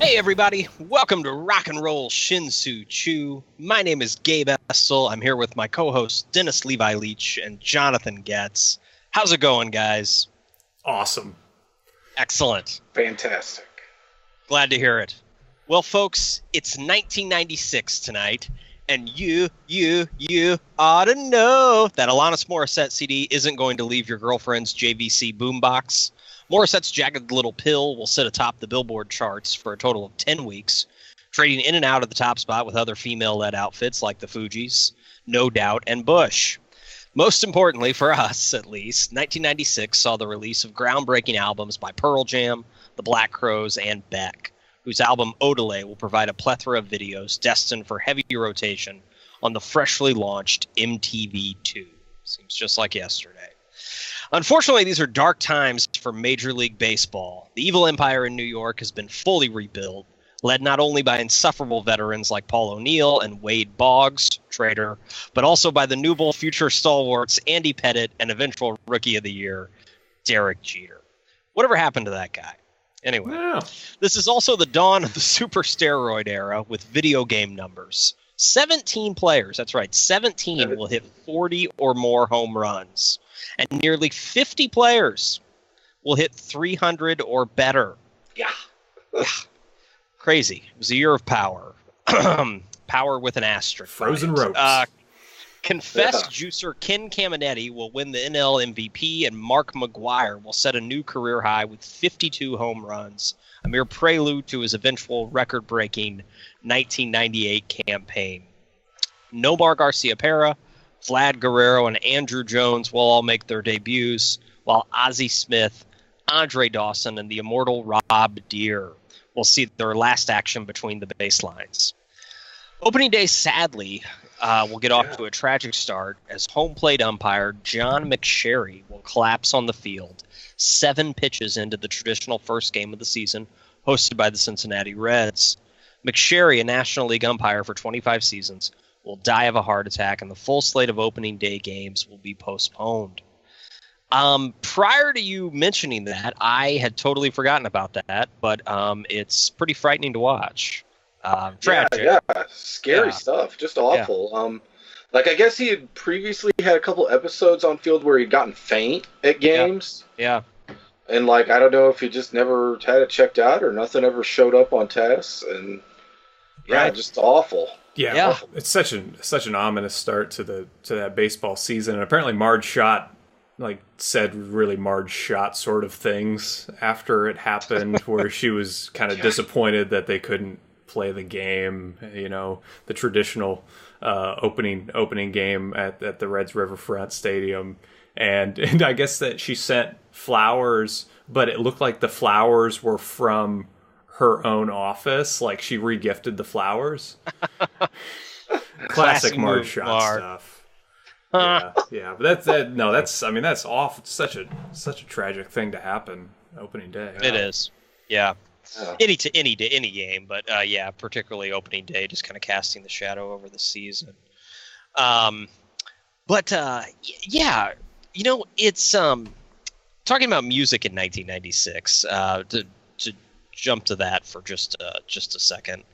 Hey everybody, welcome to Rock and Roll Shin-Soo Chew. My name is Gabe Essel. I'm here with my co-hosts Dennis Levi Leach and Jonathan Getz. How's it going, guys? Awesome. Excellent. Fantastic. Glad to hear it. Well, folks, it's 1996 tonight, and you ought to know that Alanis Morissette CD isn't going to leave your girlfriend's JVC boombox. Morissette's Jagged Little Pill will sit atop the Billboard charts for a total of 10 weeks, trading in and out of the top spot with other female-led outfits like the Fugees, No Doubt, and Bush. Most importantly, for us at least, 1996 saw the release of groundbreaking albums by Pearl Jam, the Black Crowes, and Beck, whose album Odelay will provide a plethora of videos destined for heavy rotation on the freshly launched MTV2. Seems just like yesterday. Unfortunately, these are dark times for Major League Baseball. The evil empire in New York has been fully rebuilt, led not only by insufferable veterans like Paul O'Neill and Wade Boggs, traitor, but also by the Newble future stalwarts Andy Pettitte and eventual Rookie of the Year, Derek Jeter. Whatever happened to that guy? Anyway, This is also the dawn of the super-steroid era with video game numbers. 17 players, that's right, 17 will hit 40 or more home runs. And nearly 50 players will hit 300 or better. Yeah. Crazy. It was a year of power. Power with an asterisk. Frozen ropes. Confessed juicer Ken Caminetti will win the NL MVP, and Mark McGwire will set a new career high with 52 home runs, a mere prelude to his eventual record-breaking 1998 campaign. Nomar Garcia-Pera, Vlad Guerrero, and Andrew Jones will all make their debuts, while Ozzie Smith, Andre Dawson, and the immortal Rob Deere will see their last action between the baselines. Opening day, sadly, will get off to a tragic start as home plate umpire John McSherry will collapse on the field 7 pitches into the traditional first game of the season, hosted by the Cincinnati Reds. McSherry, a National League umpire for 25 seasons, will die of a heart attack, and the full slate of opening day games will be postponed. Prior to you mentioning that, I had totally forgotten about that, but it's pretty frightening to watch. Tragic. Yeah, scary stuff. Just awful. Yeah. I guess he had previously had a couple episodes on field where he'd gotten faint at games. Yeah. And, I don't know if he just never had it checked out or nothing ever showed up on tests. And, just awful. Yeah. Awful. It's such an ominous start to that baseball season. And apparently Marge Schott, said really Marge Schott sort of things after it happened, where she was kind of disappointed that they couldn't play the game, the traditional opening game at the Reds Riverfront Stadium, and I guess that she sent flowers, but it looked like the flowers were from her own office, like she regifted the flowers. Classic Marge Schott stuff. Yeah, but that's awful. It's such a tragic thing to happen opening day. It is. Yeah. Any game, but particularly opening day, just kind of casting the shadow over the season. It's talking about music in 1996. To jump to that for just a second.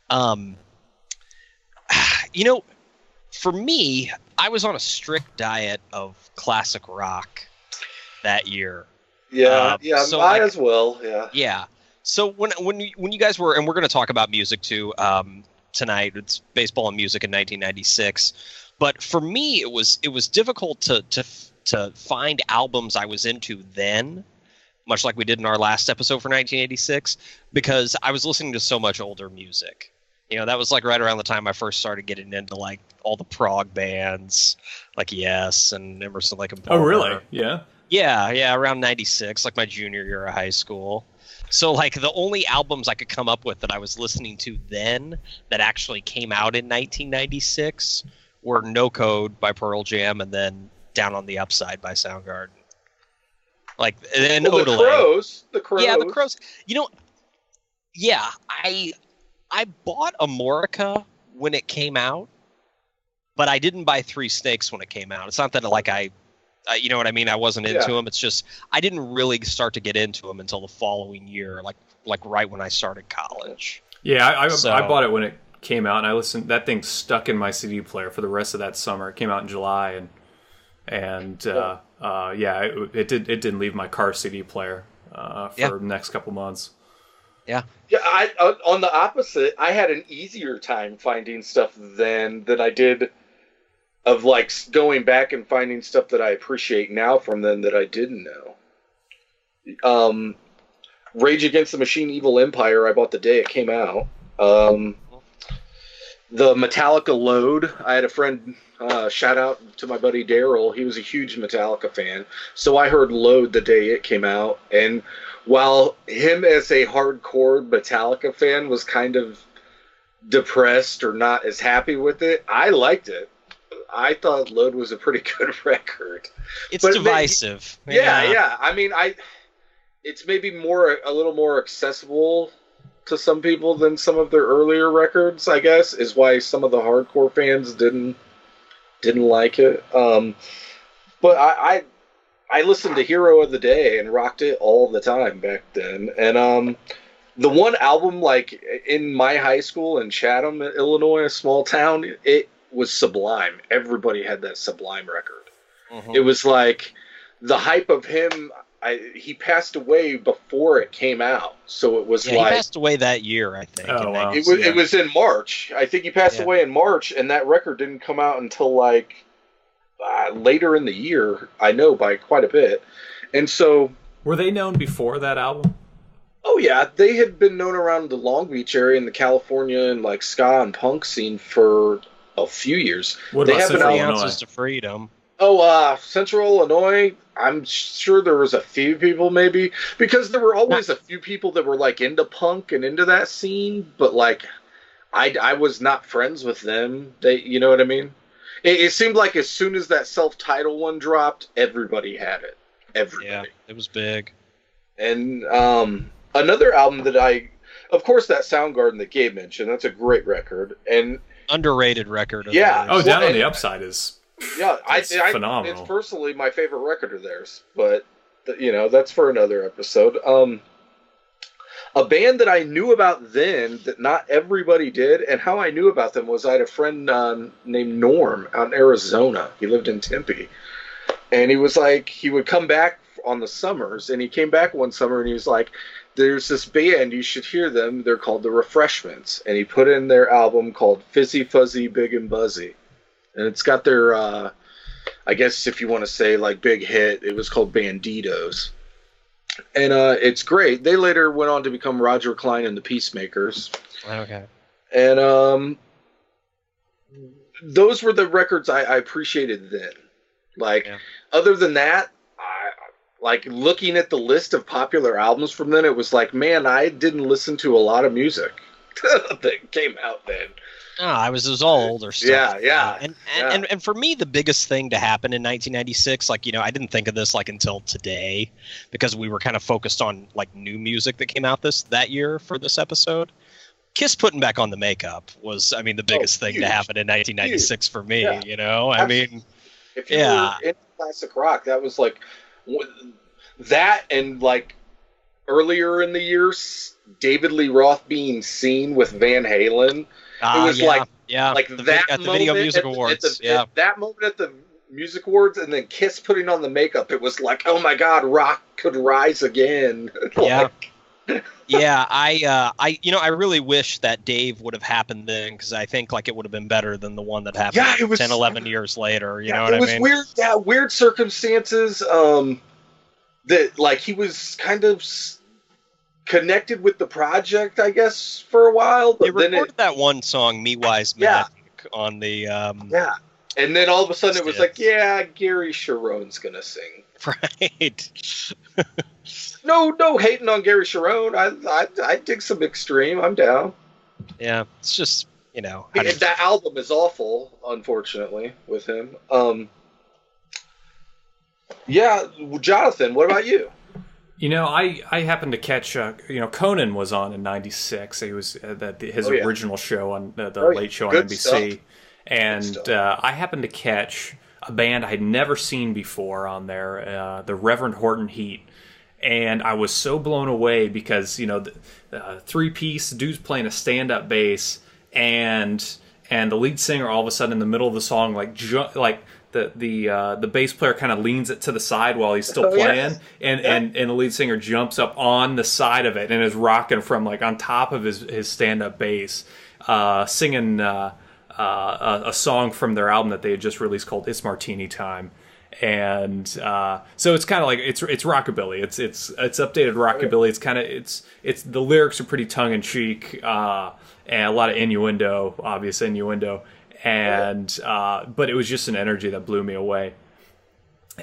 For me, I was on a strict diet of classic rock that year. Yeah, as well. Yeah. Yeah. So when you guys were, and we're going to talk about music too tonight. It's baseball and music in 1996, but for me it was difficult to find albums I was into then, much like we did in our last episode for 1986, because I was listening to so much older music. That was right around the time I first started getting into all the prog bands, like Yes and Emerson, Lake and Palmer. Oh, really? Yeah. Yeah, around 96, my junior year of high school. So, the only albums I could come up with that I was listening to then that actually came out in 1996 were No Code by Pearl Jam and then Down on the Upside by Soundgarden. And Odelay. The Crows. Yeah, the Crows. I bought Amorica when it came out, but I didn't buy Three Snakes when it came out. It's not that You know what I mean? I wasn't into them. It's just I didn't really start to get into them until the following year, like right when I started college. Yeah, I bought it when it came out, and I listened. That thing stuck in my CD player for the rest of that summer. It came out in July, and it didn't leave my car CD player for the next couple months. Yeah. Yeah, on the opposite, I had an easier time finding stuff then than I did of like going back and finding stuff that I appreciate now from them that I didn't know. Rage Against the Machine Evil Empire I bought the day it came out. The Metallica Load, I had a friend, shout out to my buddy Daryl, he was a huge Metallica fan, so I heard Load the day it came out, and while him as a hardcore Metallica fan was kind of depressed or not as happy with it, I liked it. I thought Load was a pretty good record. It's divisive. Yeah. I mean, it's maybe a little more accessible to some people than some of their earlier records, I guess, is why some of the hardcore fans didn't like it. But I listened to Hero of the Day and rocked it all the time back then. And the one album, like, in my high school in Chatham, Illinois, a small town, it was Sublime. Everybody had that Sublime record. Mm-hmm. It was like the hype of him. He passed away before it came out, so it was like he passed away that year, I think. Oh, wow. It was in March. I think he passed away in March, and that record didn't come out until like later in the year. I know by quite a bit. And so, were they known before that album? Oh yeah, they had been known around the Long Beach area in the California and like ska and punk scene for a few years. What they about have Central an Illinois? Ounces to Freedom. Oh, Central Illinois, I'm sure there was a few people maybe, because there were always a few people that were like into punk and into that scene, but like I was not friends with them. You know what I mean? It seemed like as soon as that self-titled one dropped, everybody had it. Everybody. Yeah, it was big. And another album that of course, that Soundgarden that Gabe mentioned, that's a great record. And underrated record. Yeah. Oh, Down on the Upside is phenomenal. It's personally my favorite record of theirs, but that's for another episode. A band that I knew about then that not everybody did, and how I knew about them was I had a friend named Norm out in Arizona. He lived in Tempe, and he was like, he would come back on the summers, and he came back one summer and he was like, there's this band, you should hear them, they're called The Refreshments, and he put in their album called Fizzy Fuzzy Big and Buzzy, and it's got their I guess if you want to say like big hit, it was called Banditos, and it's great. They later went on to become Roger Clyne and the Peacemakers. Okay. And those were the records I appreciated then. Like, other than that, like looking at the list of popular albums from then, it was like, man, I didn't listen to a lot of music that came out then. Oh, it was all older stuff. Yeah. And for me, the biggest thing to happen in 1996, like, I didn't think of this like until today, because we were kind of focused on like new music that came out that year for this episode. Kiss putting back on the makeup was, I mean, the biggest thing to happen in 1996 for me. I mean, if you were in classic rock, that was like that, and like earlier in the years, David Lee Roth being seen with Van Halen. It was like that at the Video Music Awards. That moment at the Music Awards, and then Kiss putting on the makeup. It was like, oh my God, rock could rise again. I really wish that Dave would have happened then, because I think like it would have been better than the one that happened 10, 11 years later. You know what I mean? It was weird. Yeah, weird circumstances. That like he was kind of connected with the project, I guess, for a while. But they recorded that one song, "Me Wise Magic," on the and then all of a sudden it was like, Gary Sharon's gonna sing. Right. No hating on Gary Sharon. I dig some Extreme. I'm down. Yeah, it's just that album is awful, unfortunately, with him. Jonathan, what about you? I happened to catch, Conan was on in 96. He was his original show on the Late Show on NBC. Stuff. And I happened to catch a band I had never seen before on there, the Reverend Horton Heat. And I was so blown away because, you know, the three-piece, dude's playing a stand-up bass, and the lead singer all of a sudden in the middle of the song, the bass player kind of leans it to the side while he's still playing, and the lead singer jumps up on the side of it and is rocking from like on top of his stand-up bass, singing a song from their album that they had just released called "It's Martini Time." And so it's kind of like it's rockabilly. It's updated rockabilly. It's kind of it's the lyrics are pretty tongue in cheek, and a lot of innuendo, obvious innuendo. And but it was just an energy that blew me away.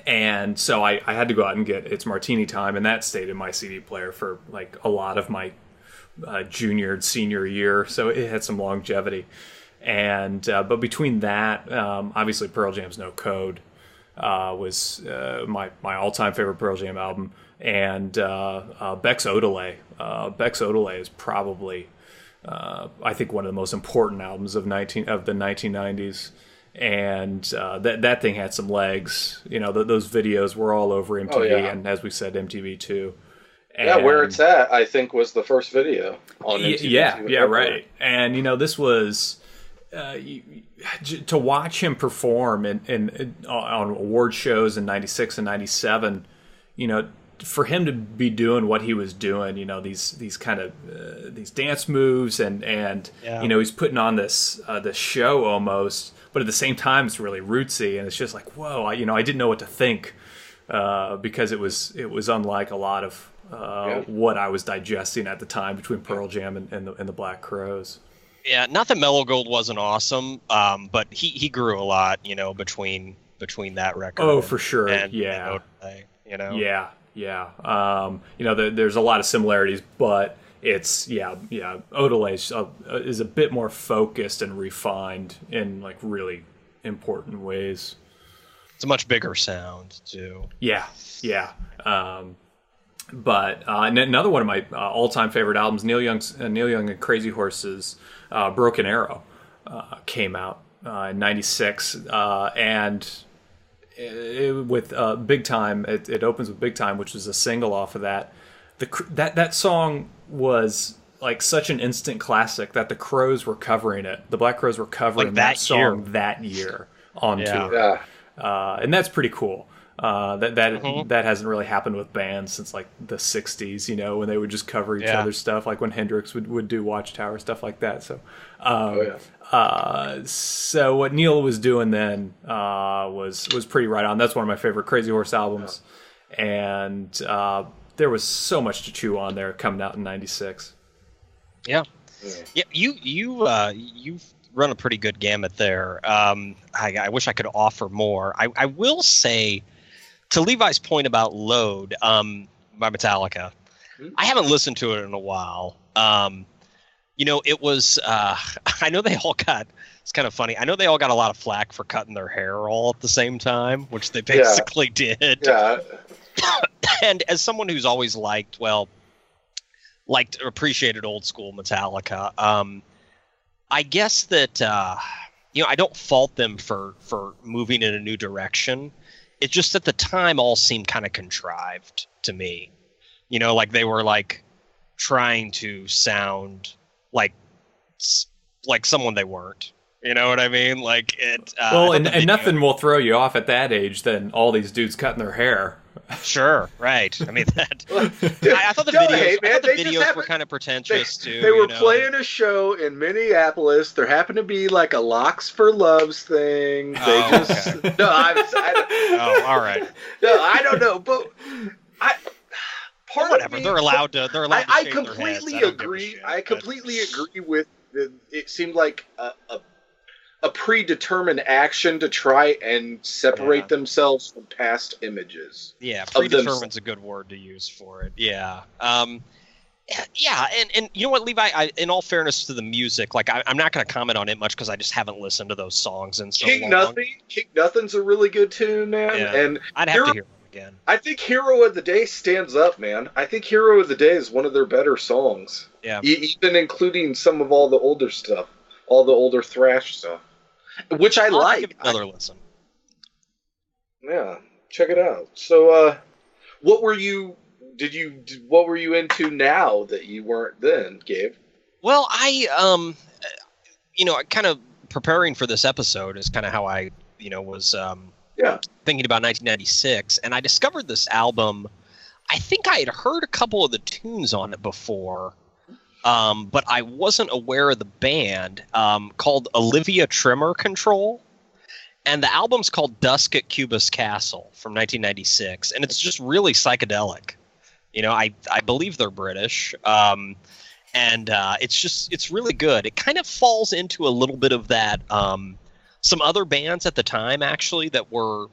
And so I had to go out and get "It's Martini Time," and that stayed in my CD player for like a lot of my junior and senior year. So it had some longevity. And but between that, obviously Pearl Jam's "No Code" was my all-time favorite Pearl Jam album, and Beck's Odelay. Beck's Odelay is probably I think one of the most important albums of the 1990s, and that thing had some legs. You know, those videos were all over MTV, and as we said, MTV2. And, Where It's At, I think, was the first video on MTV. Yeah, right. And you know, this was. To watch him perform on award shows in '96 and '97, you know, for him to be doing what he was doing, you know, these kind of these dance moves and you know, he's putting on this show almost, but at the same time it's really rootsy, and it's just like, whoa, I didn't know what to think because it was unlike a lot of what I was digesting at the time between Pearl Jam and the Black Crowes. Yeah, not that Mellow Gold wasn't awesome, but he grew a lot, you know, between that record. Oh, for sure. And you know. Yeah. You know, there's a lot of similarities, but it's Odelay is a bit more focused and refined in like really important ways. It's a much bigger sound too. Yeah. But another one of my all-time favorite albums, Neil Young and Crazy Horse's Broken Arrow, came out in '96, and with Big Time. It opens with Big Time, which was a single off of that. That song was like such an instant classic that the Crowes were covering it. The Black Crowes were covering like that song that year on tour. Yeah. And that's pretty cool. That hasn't really happened with bands since like the '60s, you know, when they would just cover each other's stuff, like when Hendrix would do Watchtower, stuff like that. So, so what Neil was doing then was pretty right on. That's one of my favorite Crazy Horse albums, and there was so much to chew on there coming out in '96. Yeah, you've run a pretty good gamut there. I wish I could offer more. I will say, to Levi's point about Load by Metallica, I haven't listened to it in a while. You know, it was, I know they all got, it's kind of funny, I know they all got a lot of flack for cutting their hair all at the same time, which they basically did. Yeah. And as someone who's always appreciated old school Metallica, I guess that, you know, I don't fault them for moving in a new direction. It's just at the time all seemed kind of contrived to me. You know, like they were like trying to sound like someone they weren't. You know what I mean? Like it. Well, and nothing will throw you off at that age than all these dudes cutting their hair. Sure, right. I mean that. I thought the videos were kind of pretentious too. They were playing a show in Minneapolis. There happened to be like a Locks for Loves thing. They all right. No, I don't know, but whatever. They're allowed to. I completely agree. I completely agree with. It seemed like a predetermined action to try and separate themselves from past images. Yeah, predetermined's a good word to use for it. Yeah. Yeah, and you know what, Levi, in all fairness to the music, like I'm not going to comment on it much because I just haven't listened to those songs in so long. King Nothing's a really good tune, man. Yeah. And I'd have to hear it again. I think Hero of the Day stands up, man. I think Hero of the Day is one of their better songs. Yeah. Even including some of all the older stuff, all the older thrash stuff. Which I like. Give it another listen. Yeah, check it out. So, what were you? What were you into now that you weren't then, Gabe? Well, kind of preparing for this episode is kind of how I, was thinking about 1996, and I discovered this album. I think I had heard a couple of the tunes on it before, but I wasn't aware of the band, called Olivia Tremor Control. And the album's called Dusk at Cubus Castle from 1996, and it's just really psychedelic. I believe they're British, and it's really good. It kind of falls into a little bit of that. Some other bands at the time, actually, that were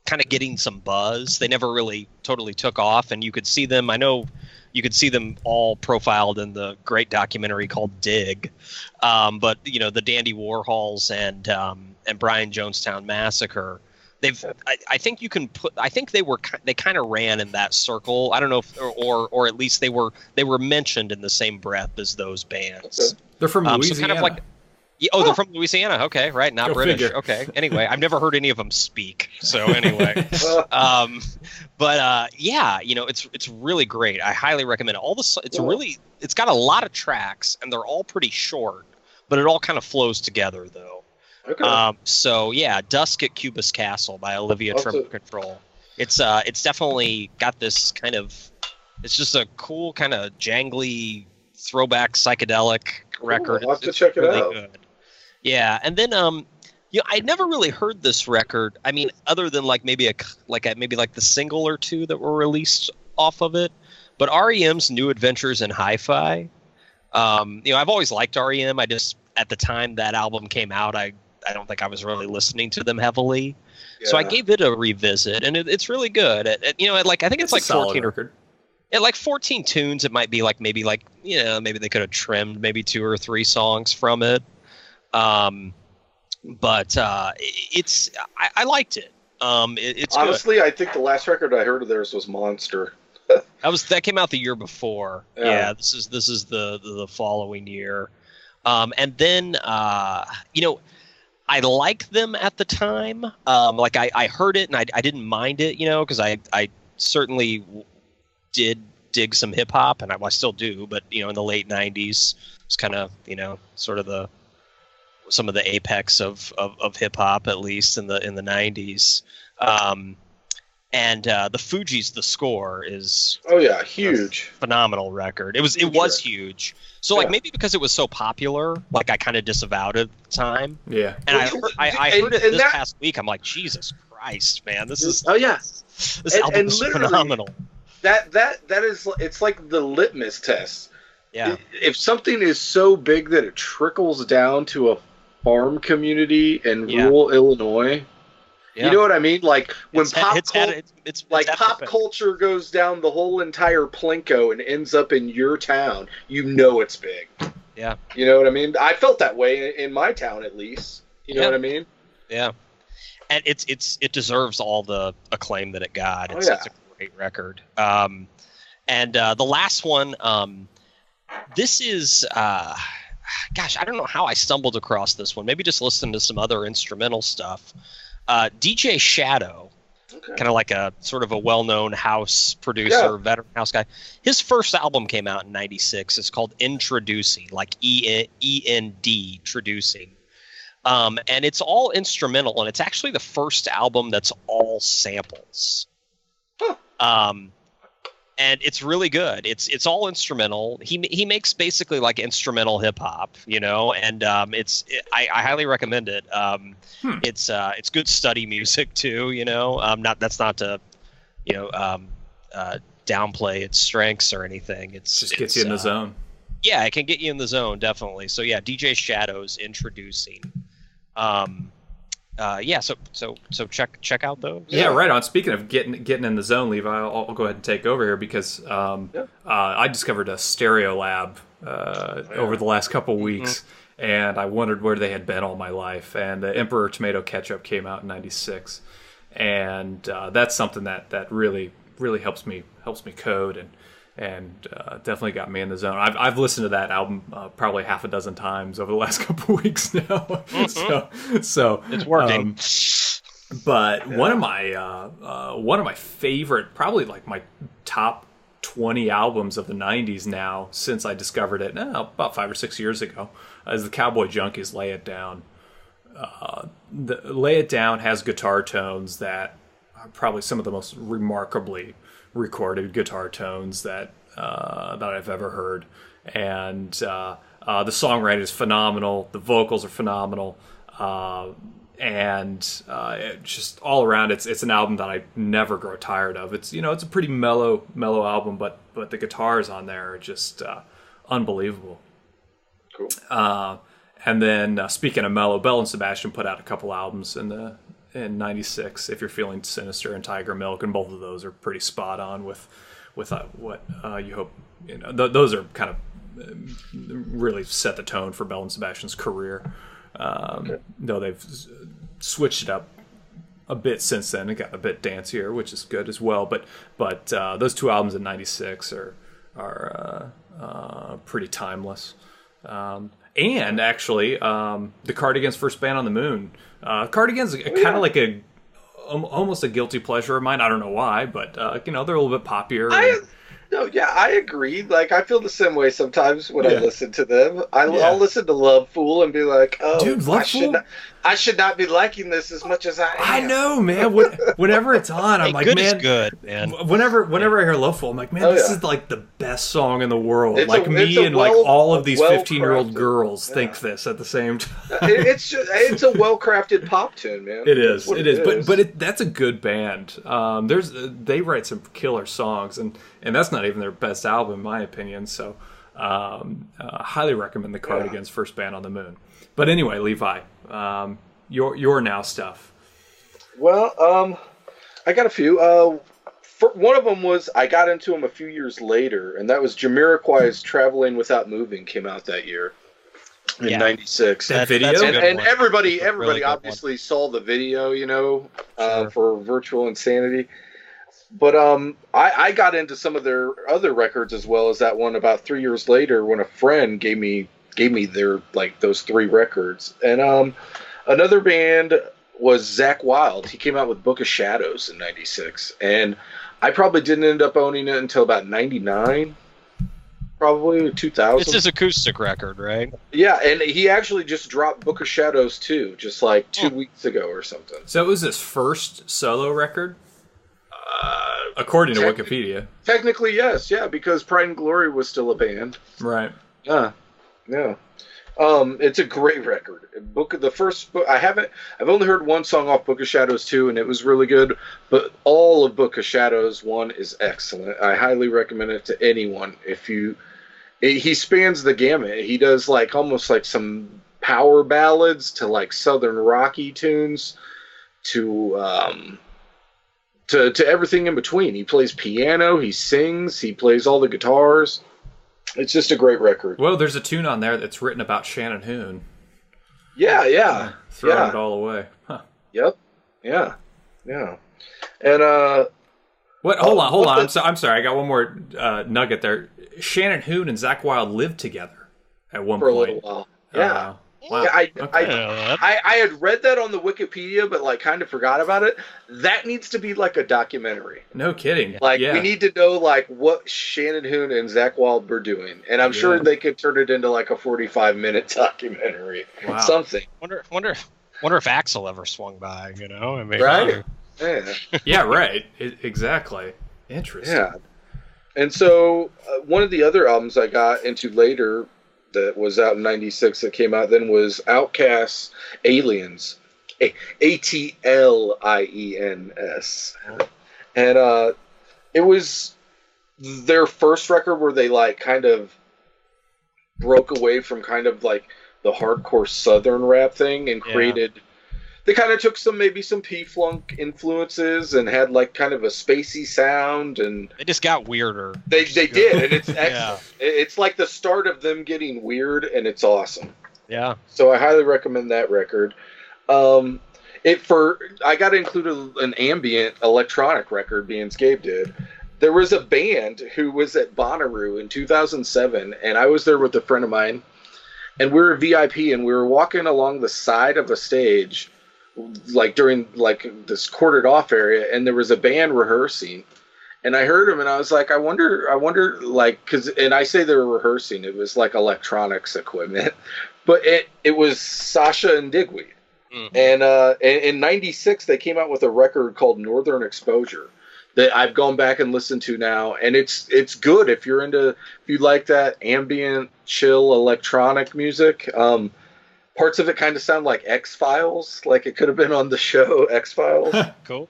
kind of getting some buzz. They never really totally took off, and you could see them. I know you could see them all profiled in the great documentary called Dig. But the Dandy Warhols and Brian Jonestown Massacre. I think you can put. I think they kind of ran in that circle. I don't know if, or at least they were mentioned in the same breath as those bands. Okay. They're from Louisiana. So kind of like. They're from Louisiana. Okay, right, not Go British. figure. Okay, anyway, I've never heard any of them speak. So anyway, it's really great. I highly recommend it. It's got a lot of tracks, and they're all pretty short, but it all kind of flows together though. Okay. Dusk at Cubus Castle by Olivia Tremor Control. It's definitely got this kind of. It's just a cool kind of jangly throwback psychedelic record. I'll have to check it out. Good. Yeah, and then I'd never really heard this record. I mean, other than maybe the single or two that were released off of it. But REM's New Adventures in Hi-Fi. I've always liked REM. I just at the time that album came out, I don't think I was really listening to them heavily. Yeah. So I gave it a revisit, and it's really good. I think it's like 14 record. At like 14 tunes, it might be maybe they could have trimmed maybe 2 or 3 songs from it. But I liked it. It's honestly good. I think the last record I heard of theirs was Monster. that came out the year before. Yeah, this is the following year. And then I liked them at the time. I heard it and I didn't mind it, because I certainly did dig some hip hop, and I still do. But in the late '90s, it's kind of sort of some of the apex of hip hop, at least in the '90s. And the Fugees, the score is huge, phenomenal record. It was huge. So maybe because it was so popular, I kind of disavowed it at the time. Yeah, and I heard it this past week. I'm like, Jesus Christ, man, this is this album is phenomenal. That is, it's like the litmus test. Yeah. If something is so big that it trickles down to a farm community in rural Illinois, you know what I mean? Like when pop culture goes down the whole entire Plinko and ends up in your town, it's big. Yeah. You know what I mean? I felt that way in my town, at least. You know what I mean? Yeah. And it deserves all the acclaim that it got. It's a great record. And the last one, this is, I don't know how I stumbled across this one. Maybe just listening to some other instrumental stuff. DJ Shadow, kind of like a sort of a well-known house producer, veteran house guy. His first album came out in '96. It's called Introducing, like E-N-D, Traducing. And it's all instrumental, and it's actually the first album that's all samples. Huh. And it's really good. It's all instrumental. He makes basically like instrumental hip hop, and I highly recommend it. It's good study music too, that's not to downplay its strengths or anything. It just gets you in the zone. Yeah, it can get you in the zone, definitely. So yeah, DJ Shadow's Introducing. So check out those. Yeah, right on. Speaking of getting in the zone, Levi, I'll go ahead and take over here because I discovered a Stereo Lab over the last couple weeks, and I wondered where they had been all my life. And Emperor Tomato Ketchup came out in '96, and that's something that really helps me code and definitely got me in the zone. I've listened to that album probably half a dozen times over the last couple of weeks now. So it's working. But one of my favorite, probably like my top 20 albums of the 90s now, since I discovered it about 5 or 6 years ago, is the Cowboy Junkies' Lay It Down. Lay It Down has guitar tones that are probably some of the most remarkably recorded guitar tones that I've ever heard. And the songwriting is phenomenal. The vocals are phenomenal. And just all around, it's an album that I never grow tired of. It's it's a pretty mellow album, but the guitars on there are just unbelievable. Cool. And then speaking of mellow, Belle and Sebastian put out a couple albums in '96. If You're Feeling Sinister and Tiger Milk, and both of those are pretty spot on with what you hope. Those are kind of really set the tone for Belle and Sebastian's career. Though they've switched it up a bit since then. It got a bit dancier, which is good as well. But those two albums in '96 are pretty timeless. And actually, the Cardigans' First Band on the Moon. Cardigans kind of like almost a guilty pleasure of mine. I don't know why, but they're a little bit poppier. I agree. Like, I feel the same way sometimes when I listen to them. I'll listen to Love Fool and be like, "Oh, dude, I should not be liking this as much as I am." I know, man. Whenever it's on, I'm like, good man, is good, man. Whenever I hear Love Fool, I'm like, man, this is like the best song in the world. All of these 15-year-old girls think this at the same time. It's a well-crafted pop tune, man. It is. But that's a good band. They write some killer songs, and that's not even their best album, in my opinion. So, highly recommend the Cardigans' First Band on the Moon. But anyway, Levi, your now stuff. Well, I got a few. One of them was I got into them a few years later, and that was Jamiroquai's "Traveling Without Moving" came out that year in '96. That video, and everybody really obviously saw the video, for Virtual Insanity. But I got into some of their other records as well as that one about 3 years later when a friend gave me their those 3 records. And another band was Zakk Wylde. He came out with Book of Shadows in '96, and I probably didn't end up owning it until about '99, probably 2000. It's his acoustic record, right? Yeah, and he actually just dropped Book of Shadows 2 just 2 weeks ago or something. So it was his first solo record? According to Wikipedia. Technically, yes, because Pride and Glory was still a band. Right. Yeah. It's a great record. The first book, I've only heard one song off Book of Shadows 2, and it was really good, but all of Book of Shadows 1 is excellent. I highly recommend it to anyone. He spans the gamut. He does almost some power ballads to Southern Rocky tunes to everything in between. He plays piano, he sings, he plays all the guitars. It's just a great record. Well, there's a tune on there that's written about Shannon Hoon. Yeah. Throwing it all away. Huh. Yep. Yeah. And what? Hold on. I'm sorry. I got one more nugget there. Shannon Hoon and Zakk Wylde lived together at one point. For a little while. Yeah. Wow. Yeah, I had read that on the Wikipedia, but kind of forgot about it. That needs to be a documentary. No kidding. We need to know what Shannon Hoon and Zakk Wylde were doing, and I'm sure they could turn it into a 45-minute documentary. Wow. Something. Wonder if Axl ever swung by. I mean, right? Yeah. Yeah. Right. Exactly. Interesting. Yeah. And so one of the other albums I got into later that was out in '96 that came out then was Outkast's Aliens, ATLIENS, and it was their first record where they kind of broke away from kind of the hardcore Southern rap thing and created. They kind of took some P-Funk influences and had kind of a spacey sound, and they just got weirder. They did, and it's excellent. It's the start of them getting weird, and it's awesome. Yeah. So I highly recommend that record. I got to include an ambient electronic record, being Gabe did. There was a band who was at Bonnaroo in 2007, and I was there with a friend of mine, and we were VIP, and we were walking along the side of a stage like during like this quartered off area, and there was a band rehearsing, and I heard them, and I was like, I wonder, like, and I say they were rehearsing, it was like electronics equipment, but it was Sasha and Digweed, and in '96 they came out with a record called Northern Exposure that I've gone back and listened to now, and it's good if you like that ambient, chill electronic music. Parts of it kind of sound like X-Files, like it could have been on the show X-Files. Cool.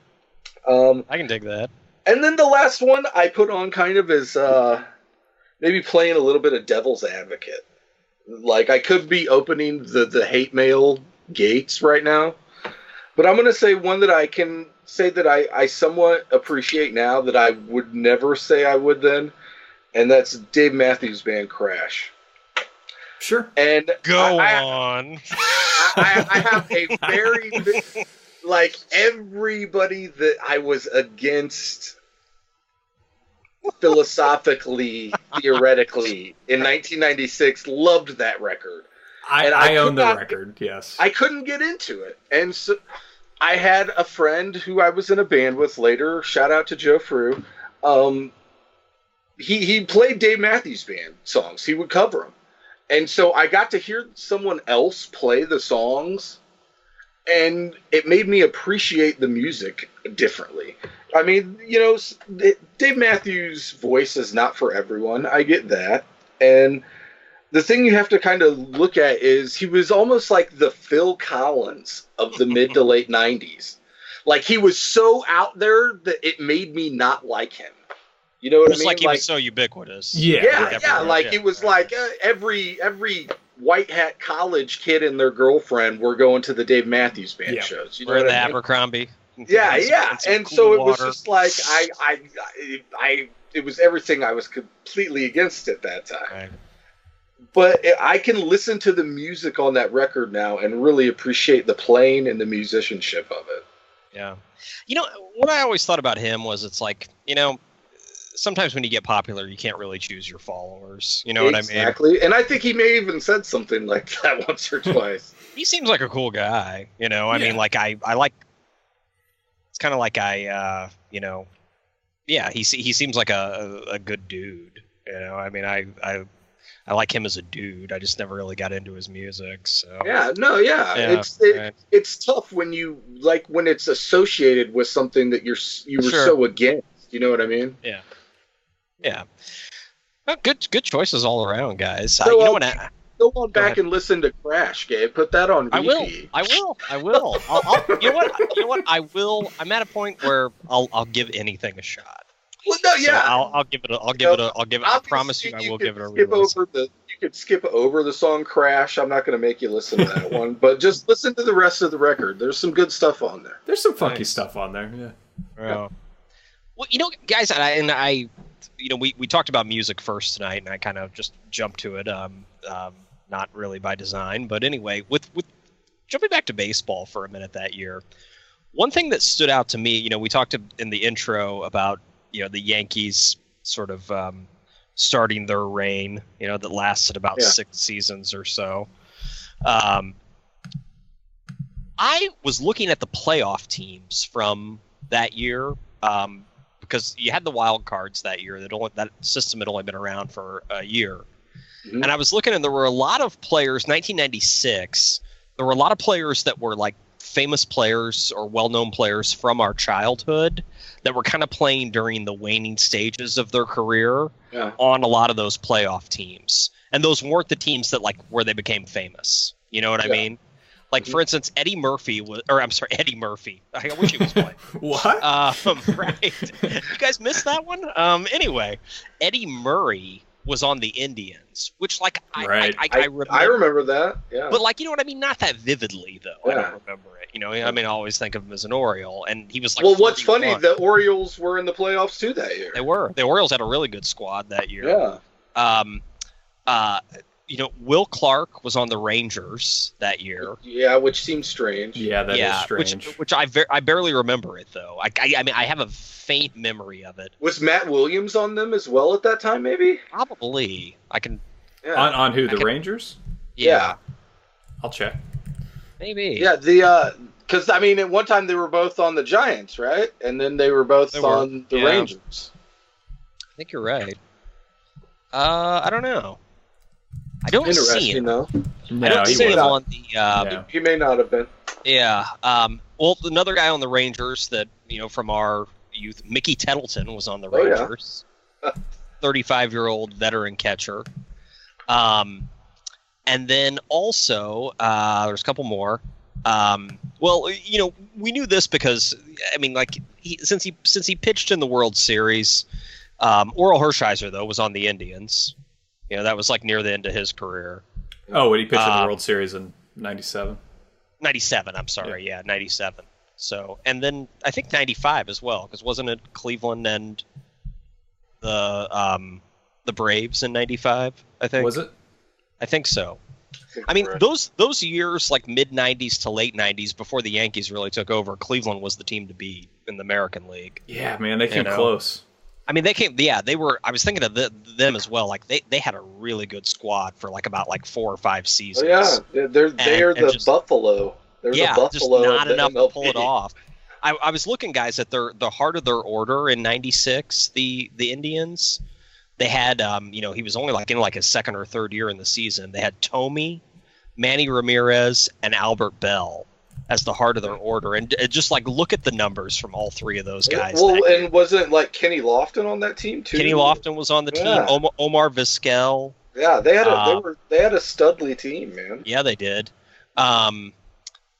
I can dig that. And then the last one I put on kind of is maybe playing a little bit of devil's advocate. Like, I could be opening the hate mail gates right now, but I'm going to say one that I can say that I somewhat appreciate now that I would never say I would then, and that's Dave Matthews Band Crash. Sure. And Go on. I have a very like everybody that I was against philosophically, theoretically in 1996 loved that record. I own the record. Yes. I couldn't get into it, and so I had a friend who I was in a band with later. Shout out to Joe Frew. He played Dave Matthews Band songs. He would cover them. And so I got to hear someone else play the songs, and it made me appreciate the music differently. I mean, you know, Dave Matthews' voice is not for everyone. I get that. And the thing you have to kind of look at is he was almost like the Phil Collins of the mid to late 90s. Like, he was so out there that it made me not like him. You know what I mean? Like he was so ubiquitous. Yeah. Like it was like every white hat college kid and their girlfriend were going to the Dave Matthews Band shows. You know or the I mean? Abercrombie. Yeah. And cool so it water. was just like it was everything I was completely against at that time. Right. But I can listen to the music on that record now and really appreciate the playing and the musicianship of it. Yeah. You know, what I always thought about him was it's like, you know, sometimes when you get popular, you can't really choose your followers. You know what I mean? Exactly. And I think he may even said something like that once or twice. He seems like a cool guy. You know, I mean, like I like, it's kind of like you know, he seems like a good dude. You know, I mean, I like him as a dude. I just never really got into his music. So it's tough when when it's associated with something that you were so against. You know what I mean? Yeah. Yeah. Well, good choices all around, guys. So, you know what? Go on back and listen to Crash, Gabe. Put that on repeat. I will. You know what? I will. I'm at a point where I'll give anything a shot. Well, no, yeah. So I'll give it. I promise you, I will give it a listen. You could skip over the song Crash. I'm not going to make you listen to that one, but just listen to the rest of the record. There's some good stuff on there. There's some funky stuff on there. Yeah. Well, you know, guys, I you know, we talked about music first tonight, and I kind of just jumped to it. Not really by design, but anyway, with jumping back to baseball for a minute that year, one thing that stood out to me, you know, we talked in the intro about, you know, the Yankees sort of starting their reign, you know, that lasted about 6 seasons or so. I was looking at the playoff teams from that year, because you had the wild cards that year. That system had only been around for a year. Mm-hmm. And I was looking, and there were a lot of players, 1996, there were a lot of players that were like famous players or well-known players from our childhood that were kind of playing during the waning stages of their career on a lot of those playoff teams. And those weren't the teams that where they became famous. You know what I mean? Like, for instance, Eddie Murphy. I wish he was playing. What? Right. You guys missed that one? Anyway, Eddie Murray was on the Indians, which, I remember. I remember that, yeah. But, you know what I mean? Not that vividly, though. Yeah. I don't remember it. You know, I mean, I always think of him as an Oriole, and he was Well, what's funny, the Orioles were in the playoffs, too, that year. They were. The Orioles had a really good squad that year. Yeah. You know, Will Clark was on the Rangers that year. Yeah, which seems strange. Yeah, that is strange. Which I barely remember it, though. I mean, I have a faint memory of it. Was Matt Williams on them as well at that time, maybe? Probably. I can... Yeah. On who, the Rangers? Yeah. I'll check. Maybe. Yeah, Because, I mean, at one time they were both on the Giants, right? And then they were both on the Rangers. I think you're right. I don't know. I don't see him. Though. No, I don't see him on the... No. He may not have been. Yeah. Well, another guy on the Rangers that, from our youth, Mickey Tettleton was on the Rangers. 35-year-old veteran catcher. And then also, there's a couple more. Well, we knew this because, I mean, like, since he pitched in the World Series, Oral Hershiser, though, was on the Indians. That was like near the end of his career. Oh, when he pitched in the World Series in 97? 97, I'm sorry. Yeah, 97. So, and then I think 95 as well, because wasn't it Cleveland and the Braves in 95, I think? Was it? I think so. I mean, those years, like mid-90s to late 90s, before the Yankees really took over, Cleveland was the team to beat in the American League. Yeah, man, they came close. I mean, they were, I was thinking of them as well. Like, they had a really good squad for, like, about, 4 or 5 seasons. Oh, yeah, they're the Buffalo. They're the Buffalo just not enough MLB. to pull it off. I was looking, guys, at the heart of their order in 96, the Indians. They had, he was only in his second or third year in the season. They had Tomey, Manny Ramirez, and Albert Bell as the heart of their order. And just look at the numbers from all three of those guys. Well, and wasn't Kenny Lofton on that team too? Kenny Lofton was on the team. Omar Vizquel. Yeah, they had a studly team, man. Yeah, they did. Kevin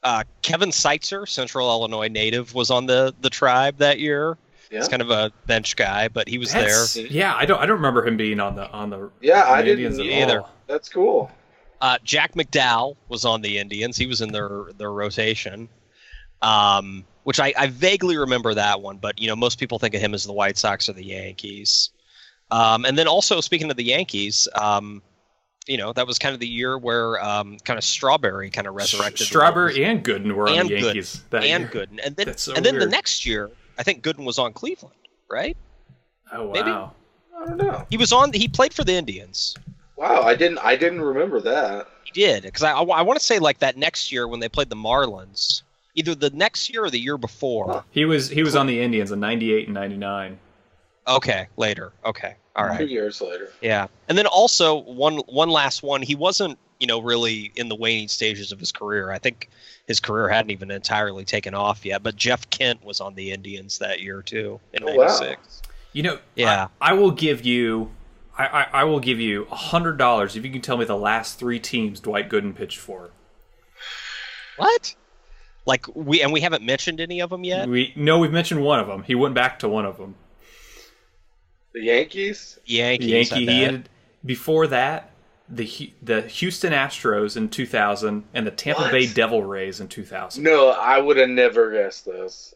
Seitzer, Central Illinois native, was on the Tribe that year. Yeah. He's kind of a bench guy, but he was there. Yeah, I don't remember him being on the I Indians didn't either. That's cool. Jack McDowell was on the Indians. He was in their rotation, which I vaguely remember that one. But most people think of him as the White Sox or the Yankees. And then also speaking of the Yankees, that was kind of the year where kind of Strawberry kind of resurrected. Strawberry and Gooden were on the Yankees. Gooden, and then the next year, I think Gooden was on Cleveland, right? Oh wow! Maybe? I don't know. He played for the Indians. Wow, I didn't remember that. He did, because I want to say that next year when they played the Marlins, either the next year or the year before. Huh. He was on the Indians in 98 and 99. Okay, later. Okay, all right. 2 years later. Yeah, and then also one last one. He wasn't really in the waning stages of his career. I think his career hadn't even entirely taken off yet. But Jeff Kent was on the Indians that year too in '96. Wow. Yeah. I will give you. I will give you $100 if you can tell me the last 3 teams Dwight Gooden pitched for. What? We haven't mentioned any of them yet? We've mentioned one of them. He went back to one of them. The Yankees? Yankee. Before that, the Houston Astros in 2000 and the Tampa Bay Devil Rays in 2000. No, I would have never guessed this.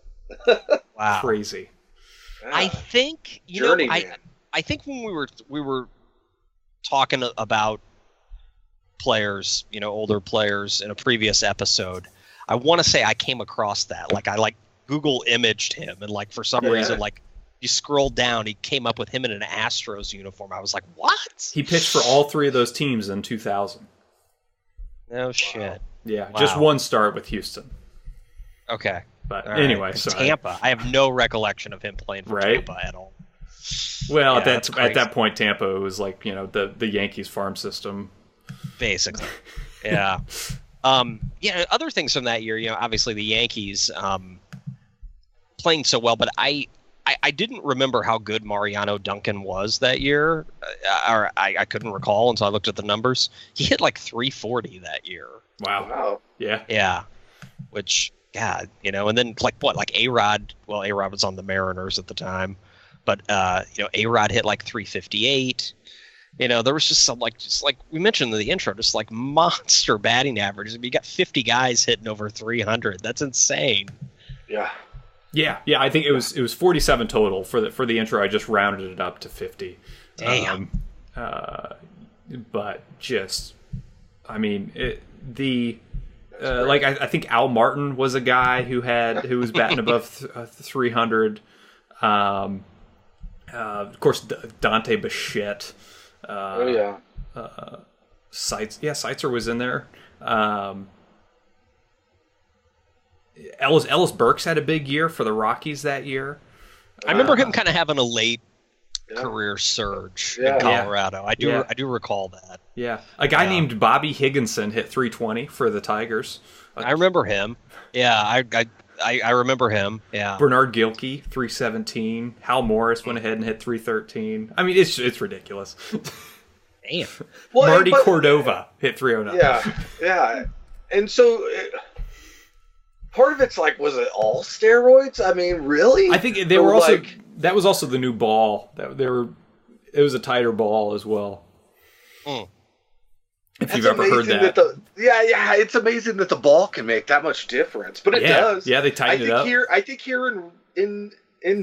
Wow. Crazy. I think I think when we were talking about players, older players in a previous episode, I want to say I came across that. I Google imaged him, and for some reason, you scroll down, he came up with him in an Astros uniform. I was like, what? He pitched for all 3 of those teams in 2000. No shit. Yeah, just one start with Houston. Okay. But all anyway, right. sorry. Tampa. I have no recollection of him playing for Tampa at all. Well, at that point, Tampa was the Yankees farm system. Basically. Yeah. Other things from that year, obviously the Yankees playing so well, but I didn't remember how good Mariano Duncan was that year, or I couldn't recall until I looked at the numbers. He hit 340 that year. Wow. Yeah. Yeah. Which, God, and then A-Rod, well, A-Rod was on the Mariners at the time, but, A-Rod hit 358. There was just some just we mentioned in the intro, just monster batting averages. I mean, you got 50 guys hitting over 300. That's insane. Yeah. Yeah. I think it was 47 total for the intro. I just rounded it up to 50. Damn. But just, I mean, I think Al Martin was a guy who was batting above 300. Of course, Dante Bichette. Seitzer was in there. Ellis Burks had a big year for the Rockies that year. I remember him kind of having a late career surge in Colorado. I do recall that. Yeah, a guy named Bobby Higginson hit 320 for the Tigers. I remember him. Yeah, I remember him. Yeah. Bernard Gilkey 317. Hal Morris went ahead and hit 313. I mean, it's ridiculous. Damn. Well, Marty Cordova hit 309. Yeah. And so part of it's like, was it all steroids? I mean, really? I think they were also that was also the new ball. It was a tighter ball as well. If you've ever heard that. It's amazing that the ball can make that much difference. But it does. Yeah, they tightened it up. I think here in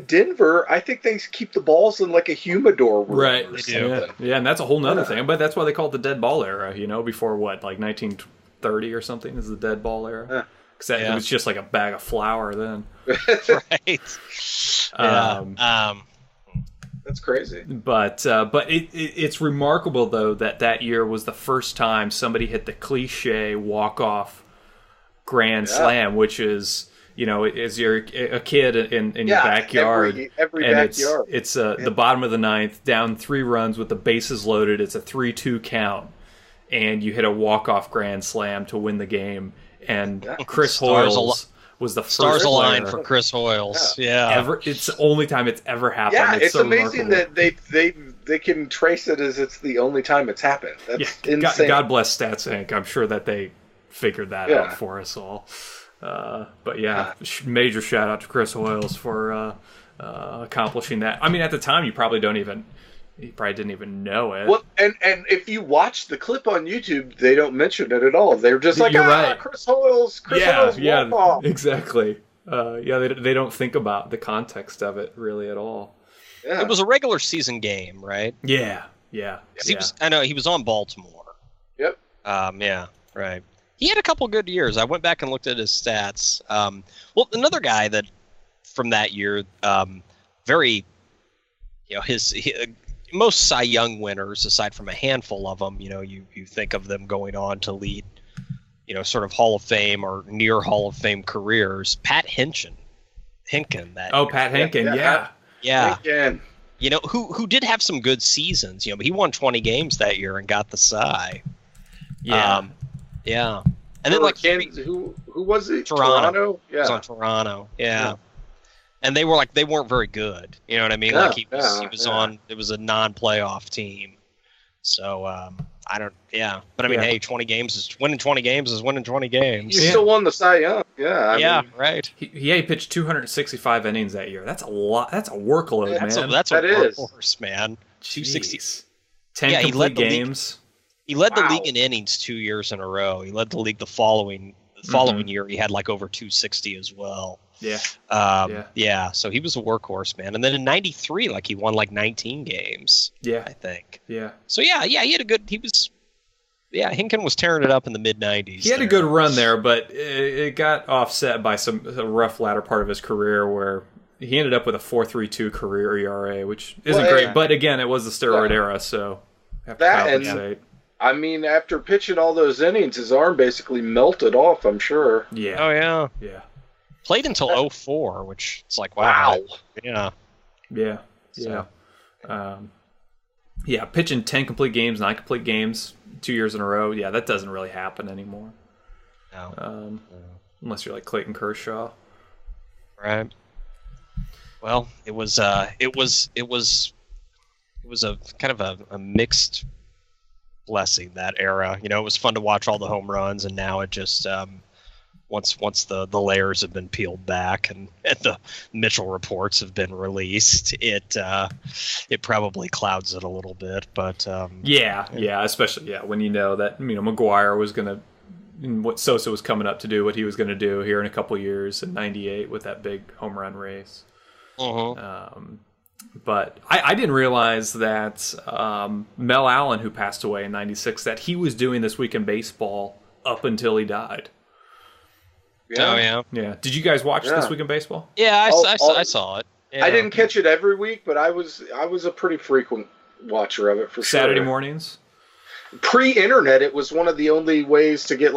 Denver, I think they keep the balls in like a humidor room. Right. Or they something. do. Yeah, and that's a whole nother thing. But that's why they call it the dead ball era, before what, like 1930 or something is the dead ball era. Because it was just like a bag of flour then. Right. That's crazy. But it's remarkable, though, that year was the first time somebody hit the cliche walk-off grand slam, which is, as you're a kid in your backyard. Every and backyard. It's the bottom of the ninth, down 3 runs with the bases loaded. It's a 3-2 count. And you hit a walk-off grand slam to win the game. And Chris Hoiles was the first stars aligned player for Chris Hoiles. It's the only time it's ever happened. Yeah, it's so amazing remarkable. that they can trace it as it's the only time it's happened. That's insane. God bless Stats Inc. I'm sure that they figured that out for us all. But major shout out to Chris Hoiles for accomplishing that. I mean, at the time, you probably didn't even know it. Well, and if you watch the clip on YouTube, they don't mention it at all. They're just like, right. Chris Hoiles, walk off. Exactly. They don't think about the context of it really at all. Yeah. It was a regular season game, right? Yeah. I know he was on Baltimore. Yep. Right. He had a couple good years. I went back and looked at his stats. Another guy that from that year, most Cy Young winners, aside from a handful of them, you think of them going on to lead, sort of Hall of Fame or near Hall of Fame careers. Pat Hinkin. Pat Hinkin, yeah. Hinkin. Who did have some good seasons. But he won 20 games that year and got the Cy. Yeah. And then who was it? Toronto. Yeah. He was on Toronto. Yeah. And they weren't very good. You know what I mean? He was on. It was a non-playoff team. So But I mean, hey, 20 games is winning 20 games is winning 20 games. He still won the Cy Young. Yeah. Right. He pitched 265 innings that year. That's a lot. That's a workload, man. That's a workhorse, man. 260. 10 complete games. He led the league in innings 2 years in a row. He led the league the following year. He had like over 260 as well. Yeah. So he was a workhorse, man. And then in '93, he won 19 games. Yeah, I think. Yeah. So he had a good. Hinkin was tearing it up in the mid '90s. He had a good run there, but it got offset by a rough latter part of his career where he ended up with a 4.32 career ERA, which isn't great. But again, it was the steroid era, so have to compensate. I mean, after pitching all those innings, his arm basically melted off, I'm sure. Yeah. Oh, yeah. Yeah. Played until 2004, which it's like, wow. Yeah. Yeah. So. Pitching 10 complete games, 9 complete games, 2 years in a row. Yeah, that doesn't really happen anymore. No. Unless you're like Clayton Kershaw. Right. Well, it was a kind of a mixed blessing, that era. It was fun to watch all the home runs, and now it just once the layers have been peeled back and the Mitchell reports have been released, it probably clouds it a little bit. But especially when you know that McGuire was gonna, what Sosa was coming up to do, what he was going to do here in a couple years in '98 with that big home run race. But I didn't realize that Mel Allen, who passed away in '96, that he was doing This Week in Baseball up until he died. Yeah. Oh, yeah. Yeah. Did you guys watch This Week in Baseball? Yeah, I saw it. Yeah. I didn't catch it every week, but I was a pretty frequent watcher of it for sure. Saturday mornings? Pre-internet, it was one of the only ways to get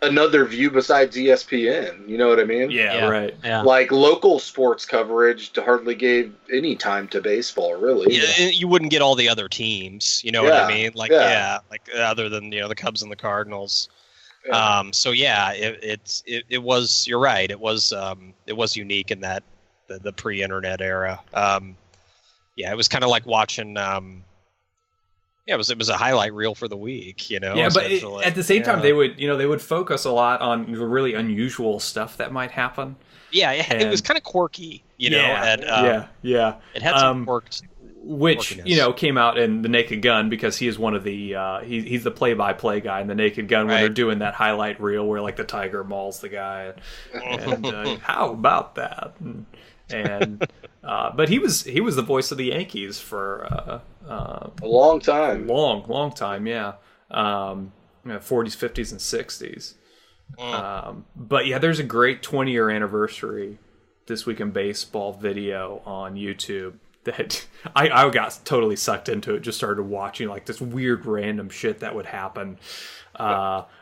another view besides ESPN. You know what I mean? Yeah, right. Yeah. Like local sports coverage hardly gave any time to baseball, really. Yeah, you wouldn't get all the other teams. You know what I mean? Like like other than the Cubs and the Cardinals. Yeah. So yeah, it was. You're right. It was unique in that the pre-internet era. Yeah, it was kind of like watching. Yeah, it was a highlight reel for the week, you know. Yeah, but at the same time, they would focus a lot on the really unusual stuff that might happen. Yeah, it was kind of quirky, you know. And, yeah. It had some quirkiness. Which came out in The Naked Gun, because he is one of the he's the play-by-play guy in The Naked Gun when they're doing that highlight reel where like the tiger mauls the guy, and how about that? And but he was the voice of the Yankees for a long time, long time, yeah, 40s, 50s, and 60s. But yeah, there's a great 20-year anniversary This Week in Baseball video on YouTube that I got totally sucked into it. Just started watching like this weird random shit that would happen. One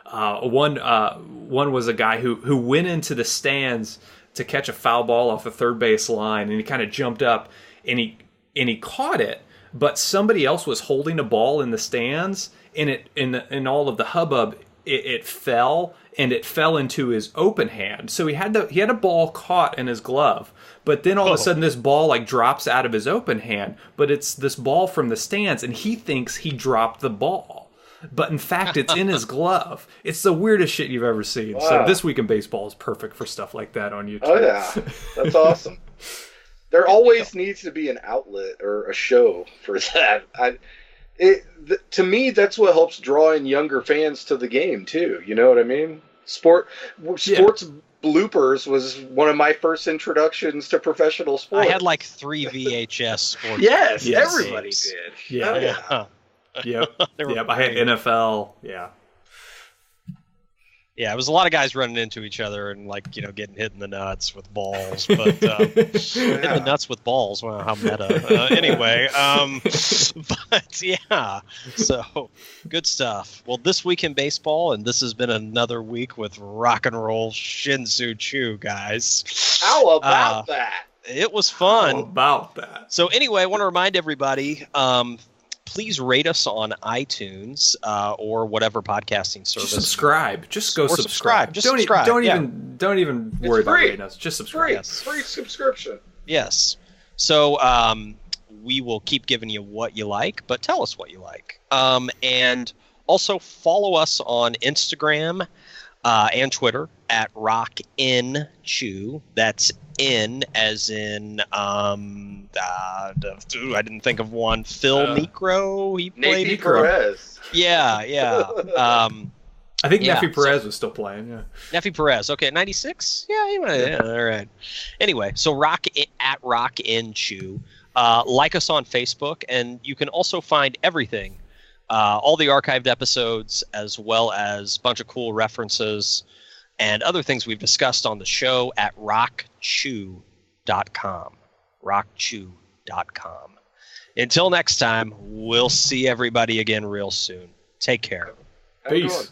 was a guy who went into the stands to catch a foul ball off the third base line, and he kind of jumped up and he caught it, but somebody else was holding a ball in the stands, and in all of the hubbub it fell, and it fell into his open hand. So he had a ball caught in his glove, but then all of a sudden this ball like drops out of his open hand, but it's this ball from the stands, and he thinks he dropped the ball, but in fact it's in his glove. It's the weirdest shit you've ever seen. Wow. So This Week in Baseball is perfect for stuff like that on YouTube. Oh yeah, that's awesome. There always needs to be an outlet or a show for that. To me, that's what helps draw in younger fans to the game too. You know what I mean? Sports bloopers was one of my first introctions to professional sports. I had like 3 VHS sports. Yes, everybody did. Yeah. Yep. I had NFL. Yeah, it was a lot of guys running into each other and like getting hit in the nuts with balls, but hit the nuts with balls. Wow, how meta. Anyway, but yeah, so good stuff. Well, This Week in Baseball, and this has been another week with rock and roll Shin-Soo Choo, guys. How about that? It was fun. How about that? So anyway, I want to remind everybody. Please rate us on iTunes or whatever podcasting service. Just subscribe. Just go subscribe. Just subscribe. Don't even worry about rating us. Just subscribe. Yes. Free subscription. Yes. So we will keep giving you what you like, but tell us what you like. And also follow us on Instagram and Twitter at RockInChew. That's in as in I didn't think of one. Phil Necro. He played Navy Perez. Yeah. I think Neffy Perez was still playing. Yeah. Neffy Perez. Okay, 96. Yeah, he might. Yeah, all right. Anyway, so at RockInChew. Like us on Facebook, and you can also find everything, all the archived episodes, as well as a bunch of cool references and other things we've discussed on the show at rockchew.com. rockchew.com. Until next time, we'll see everybody again real soon. Take care. Peace.